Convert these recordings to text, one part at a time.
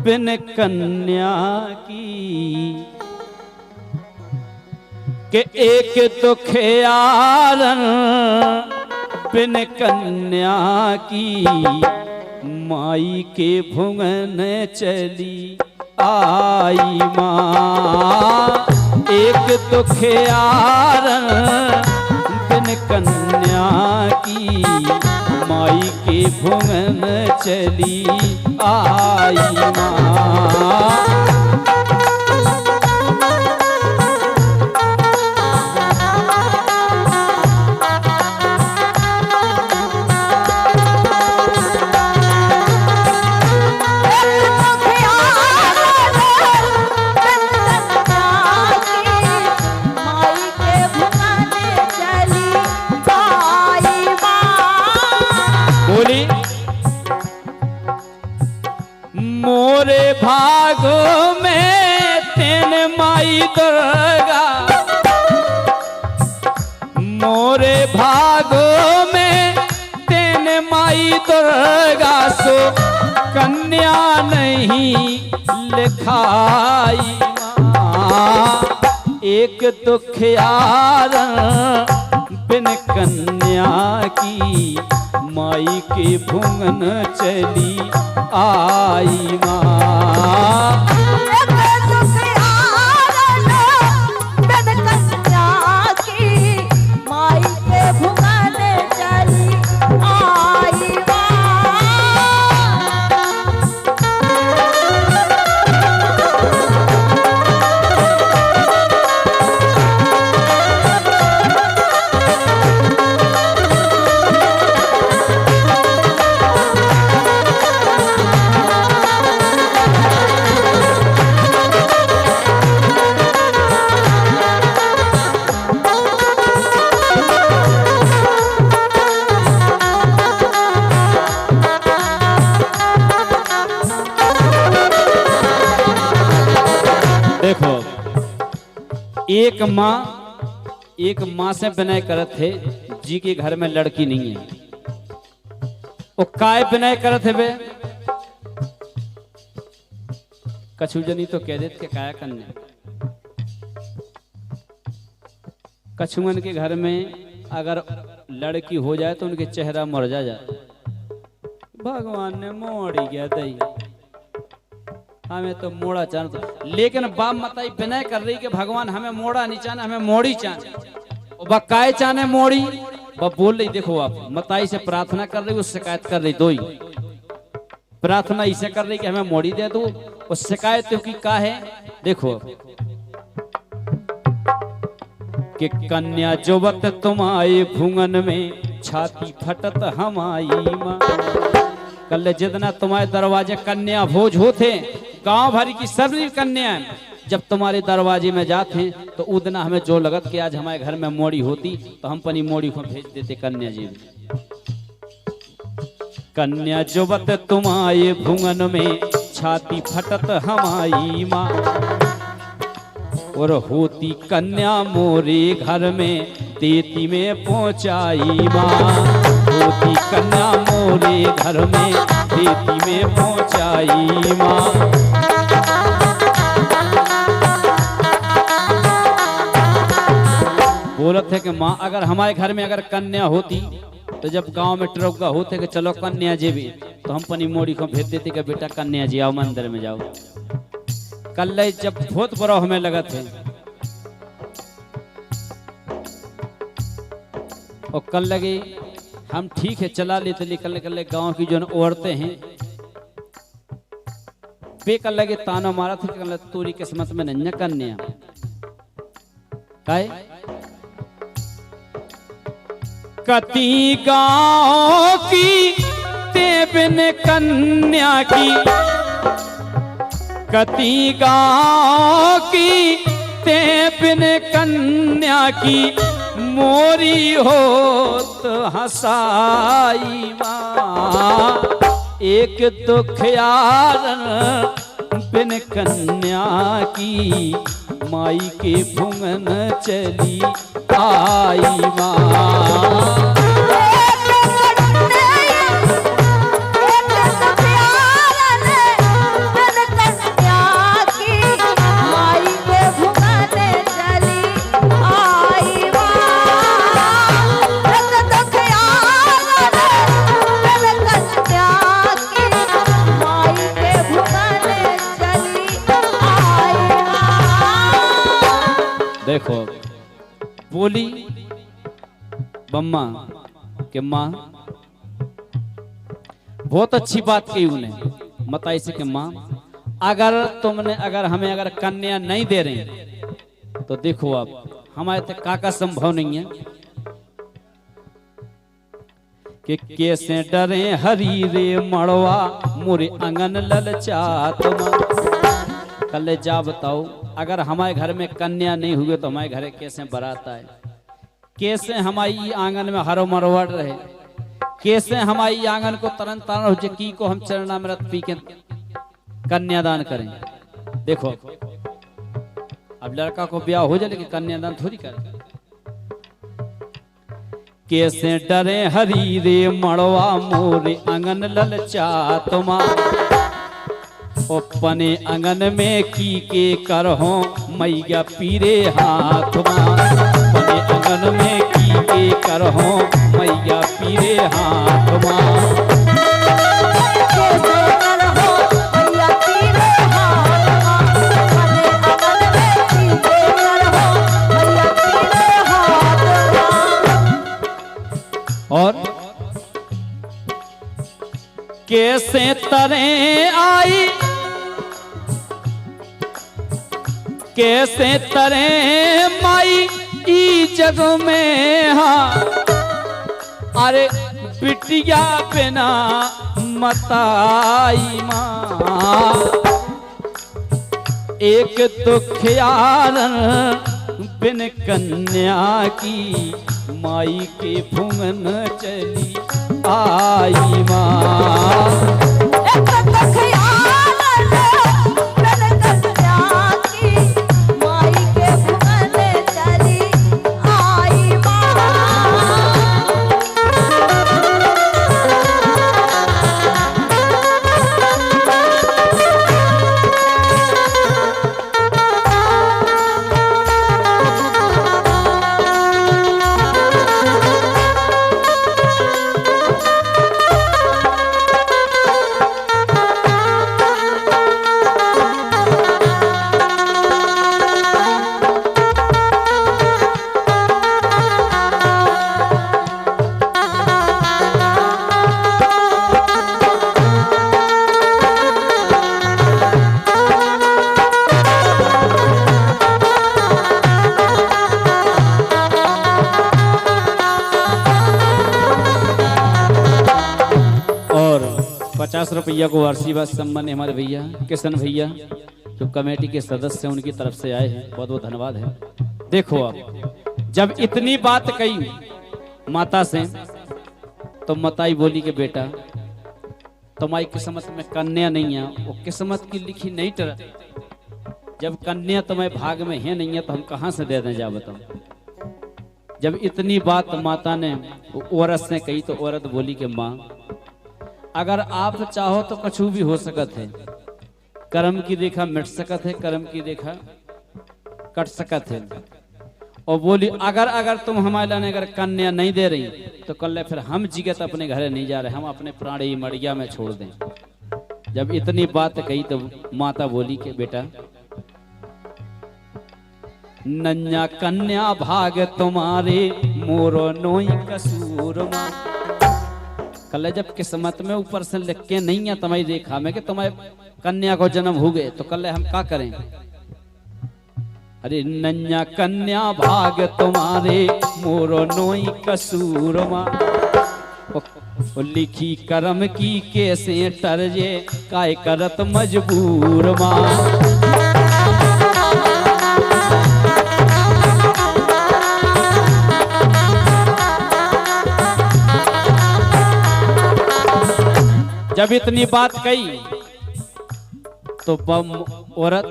बिन कन्या की के एक दुखियारन बिन कन्या की माई के भुवन चली आई माँ। एक दुखियारन बिन कन्या की माई के भुवन चली आई माँ। मोरे भागों में तेन माई दुर्गा, मोरे भागों में तेन माई दुर्गा सो कन्या नहीं लिखाई माँ। एक दुखियारन बिन कन्या की माई के भुवन चली आई माँ। देखो एक माँ से विनय करत थे जी के घर में लड़की नहीं है। वो काय विनय करत है बे कछु जनी तो कह देते काया कन्या। कछुअन के घर में अगर लड़की हो जाए तो उनके चेहरा मुरझा जाए। भगवान ने मोड़ी गया दई हमें तो मोड़ा चाह, लेकिन बाप मताई विनय कर रही कि भगवान हमें मोड़ा नहीं चाहना, हमें मोड़ी चाहना। और वह काय चाहने मोड़ी, वह बोल रही देखो आप मताई से प्रार्थना कर रही, वो शिकायत कर रही। दो ही प्रार्थना इसे कर रही कि हमें मोड़ी दे दो, और शिकायत की का है देखो कि कन्या जोवत तुम आए भुवन में छाती फटत हम आई माँ। कल जितना तुम्हारे दरवाजे कन्या भोज होते, गांव भर की सभी कन्या जब तुम्हारे दरवाजे में जाते हैं तो उतना हमें जो लगत कि आज हमारे घर में मोड़ी होती तो हम अपनी मोड़ी को भेज देते कन्या जी में। कन्या जोवत तुम आए भुवन में छाती फटत हमारी माँ। और होती कन्या मोरे घर में देती में पहुंचाई माँ। होती कन्या मोरे घर में देती में पहुंचाई माँ। बोलत है कि माँ अगर हमारे घर में अगर कन्या होती तो जब गांव में ट्रौका होते कि चलो कन्या जी भी, तो हम अपनी मोड़ी को भेज देते कि बेटा कन्या जी आओ मंदिर में जाओ। कल जब बहुत बड़ा हमें लगा थे और कल लगे हम ठीक है चला लेते, लेकिन कल गांव की जो औरतें हैं वे कल लगे ताना मारा थे कल तोरी किस्मत में नहीं कन्या काय। कती गांव की ते बिन कन्या की, कती गांव की ते बिन कन्या की मोरी होत हसाई माँ। एक दुखियारन बिन कन्या की माई के भुवन चली आई माँ। बिन देखो बोली बम्मा कि माँ, बहुत अच्छी बात कही उन्हें मताई से कि माँ, अगर हमें कन्या नहीं दे रही तो देखो आप हमारे तक काका संभव नहीं है कि कैसे डरे हरी रे मड़वा मोरे अंगन ललचात माँ। कल जा बताओ, अगर हमारे घर में कन्या नहीं हुए तो हमारे घर कैसे बारात आए, कैसे हमारी आंगन में हरो मरवट रहे, कैसे हमारी आंगन को तरन तारण हो की को हम चरणामृत पी के कन्यादान करें। देखो अब लड़का को ब्याह हो जाए लेकिन कन्यादान थोड़ी करें। कैसे डरे हरी रे मड़वा मोरे अंगन ललचात माँ, अपने अंगन में की के करहो मैया पीरे हाथ माँ, अपने अंगन में की के करहो मैया पीरे हाथ माँ। और कैसे तरे आई, कैसे तरे माई ई जग में, हाँ अरे बिटिया बिना मताई माँ, एक दुखियारन बिन कन्या की माई के भुवन चली आई माँ। ₹50 को आशीर्वाद सम्मान हमारे भैया किशन भैया जो कमेटी के सदस्य हैं उनकी तरफ से आए हैं, बहुत बहुत धन्यवाद है। देखो आप जब इतनी बात कही माता से तो मताई बोली कि बेटा तुम्हारी किस्मत में कन्या नहीं है, वो किस्मत की लिखी नहीं टर, जब कन्या तुम्हारे भाग में है नहीं है तो हम कहां से दे दें, जा बताओ। जब इतनी बात माता ने औरत से कही तो औरत बोली कि माँ अगर आप चाहो तो कछु भी हो सकत है, कर्म की रेखा मिट सकत है, कर्म की रेखा कट सकत है। और बोली अगर तुम हमारे लाने अगर कन्या नहीं दे रही तो कल फिर हम जिगत अपने घरे नहीं जा रहे, हम अपने प्राणी मड़िया में छोड़ दें। जब इतनी बात कही तो माता बोली कि बेटा नन्या कन्या भाग तुम्हारे मोरो नोई कसूर मां। कल जब किस्मत में ऊपर से लिख के नहीं है तुम्हारी रेखा में कि तुम्हारे कन्या को जन्म हो गए तो कल हम क्या करें। अरे नन्या कन्या भाग तुम्हारे मोरो नोई कसूर मां, लिखी कर्म की कैसे टरजे काय करत मजबूर मां। जब इतनी बात कही तो औरत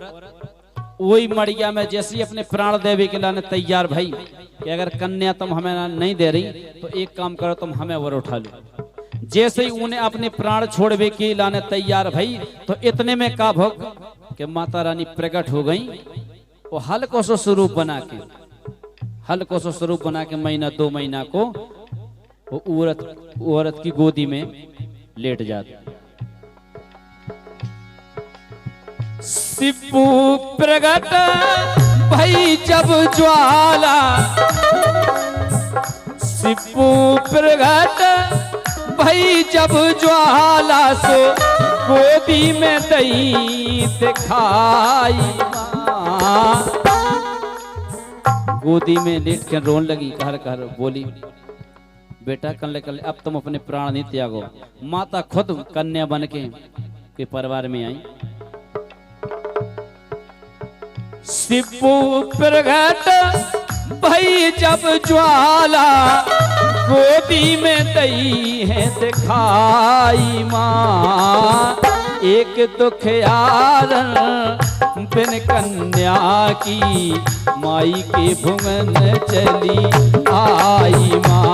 वही मड़िया में जैसे अपने प्राण देवी के लाने तैयार भाई कि अगर कन्या तुम हमें नहीं दे रही तो एक काम करो तुम हमें वर उठा लो। जैसे ही उन्हें अपने प्राण छोड़वे के लाने तैयार भाई तो इतने में का भोग कि माता रानी प्रकट हो गई। वो हल्को सो स्वरूप बना के, हल्को सो स्वरूप बना के महीना 2 महीना को वो औरत की गोदी में लेट जाता। शिपू प्रगट भई जब ज्वाला सिप्पू प्रगट भई जब ज्वाला सो गोदी में दई दिखाई माँ। गोदी में लेट कर रोन लगी, कहर कहर बोली बेटा कल कल अब तुम अपने प्राण नहीं त्यागो। माता खुद कन्या बन के परिवार में आई। सिप्पू प्रगट भई जब ज्वाला गोदी में दई है दिखाई माँ। एक दुख यारन बिन कन्या की माई के भुवन चली आई माँ।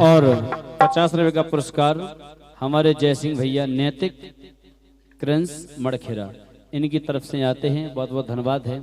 और 50 रुपए का पुरस्कार हमारे जयसिंह भैया नैतिक क्रंस मड़खेरा, इनकी तरफ से आते हैं। बहुत बहुत धन्यवाद है।